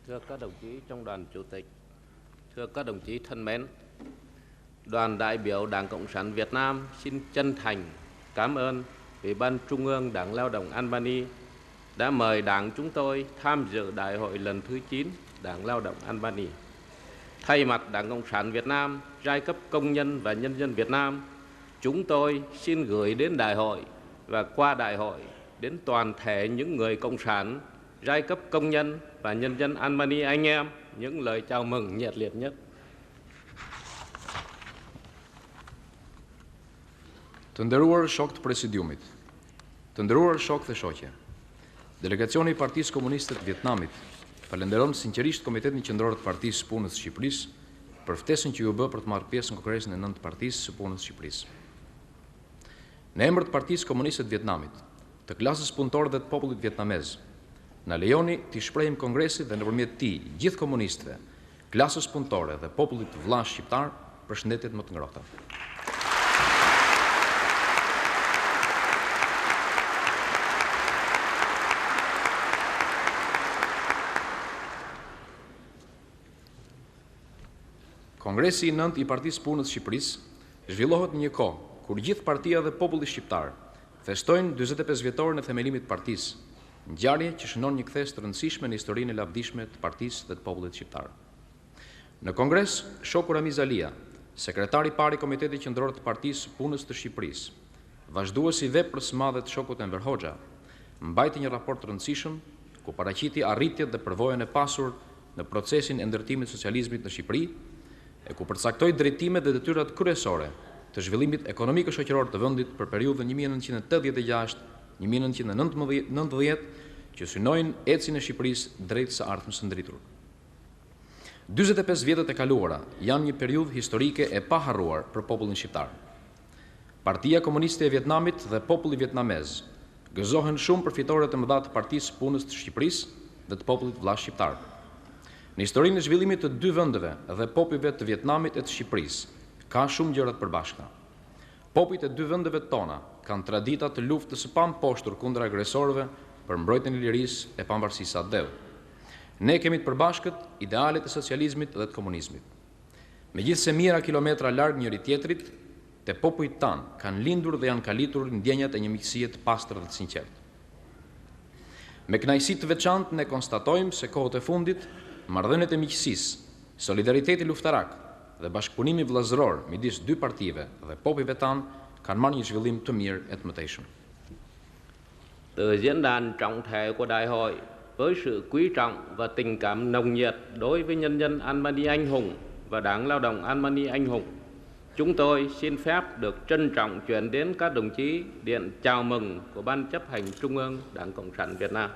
Thưa các đồng chí trong đoàn chủ tịch, thưa các đồng chí thân mến, đoàn đại biểu Đảng Cộng sản Việt Nam xin chân thành cảm ơn Ủy ban Trung ương Đảng Lao động Albany đã mời Đảng chúng tôi tham dự Đại hội lần thứ 9 Đảng Lao động Albany. Thay mặt Đảng Cộng sản Việt Nam, giai cấp công nhân và nhân dân Việt Nam, chúng tôi xin gửi đến đại hội và qua đại hội đến toàn thể những người cộng sản, giai cấp công nhân và nhân dân Albany anh em những lời chào mừng nhiệt liệt nhất. Të nderuar shok të presidiumit, të nderuar shok dhe shoqe, delegacioni i Partisë Komuniste të Vietnamit falenderon sinqerisht Komitetin Qendror të Partisë së Punës së Shqipërisë për ftesën që ju bë për të marrë pjesë në Kongresin e 9 të Partisë së Punës së Shqipërisë. Në emër të Partisë Komuniste të Vietnamit, të klasës punëtore dhe të popullit vietnamez, na lejoni t'i shprehim Kongresit dhe nëpërmjet tij gjithë komunistëve, klasës punëtore dhe popullit të vëllaz shqiptar përshëndetjet më të ngrohta. Kongresi i 9 i Partisë Punës së Shqipërisë zhvillohet në një kohë kur gjithë partia dhe populli shqiptar festojnë 45 vjetorin e themelimit të partisë, ngjarje që shënon një kthes të rëndësishme në historinë e lavdishme të partisë dhe të popullit shqiptar. Në Kongres, shoku Ramiz Alia, sekretari i parë i Komitetit Qendror të Partisë së Punës të Shqipërisë, vazhduesi veprës së madhe të shokut Enver Hoxha, mbajti një raport të rëndësishëm ku paraqiti arritjet dhe përvojën e pasur në procesin e ndërtimit të socializmit në Shqipëri, e ku përcaktoi drejtimet dhe detyrat kryesore të zhvillimit ekonomik-shoqëror të vendit për periudhën 1986-1990 që synojnë ecjen e Shqipërisë drejt së ardhmës së ndritur. 45 vjetët e kaluara janë një periudhë historike e paharruar për popullin shqiptar. Partia Komuniste e Vietnamit dhe populli vietnamez gëzohen shumë për fitoret e mëdha të Partisë së Punës të Shqipërisë dhe të popullit vëllaz shqiptar. Në historinë e zhvillimit të dy vendeve dhe popujve të Vietnamit e të Shqipërisë, ka shumë gjëra të përbashkëta. Popujt e dy vendeve tona kanë tradita të luftës së pamposhtur kundër agresorëve për mbrojtjen e lirisë e pavarësisë së atdheu. Ne kemi të përbashkët idealet e socializmit dhe të komunizmit. Megjithse mijëra kilometra larg njëri tjetrit, te popujt tanë kanë lindur dhe janë kalitur ndjenjat e një miqësie të pastër dhe të sinqertë. Me kënaqësi të veçantë ne konstatojmë se kohët e fundit marrëdhëniet e miqësisë, solidariteti luftarak dhe bashkëpunimi vëllazëror midis dy partive dhe popujve tanë kanë marrë një zhvillim të mirë e të mëtejshëm. Từ diễn đàn trọng thể của đại hội với sự quý trọng và tình cảm nồng nhiệt đối với nhân dân Albany anh hùng và Đảng Lao động Albany anh hùng, chúng tôi xin phép được trân trọng chuyển đến các đồng chí điện chào mừng của Ban chấp hành Trung ương Đảng Cộng sản Việt Nam.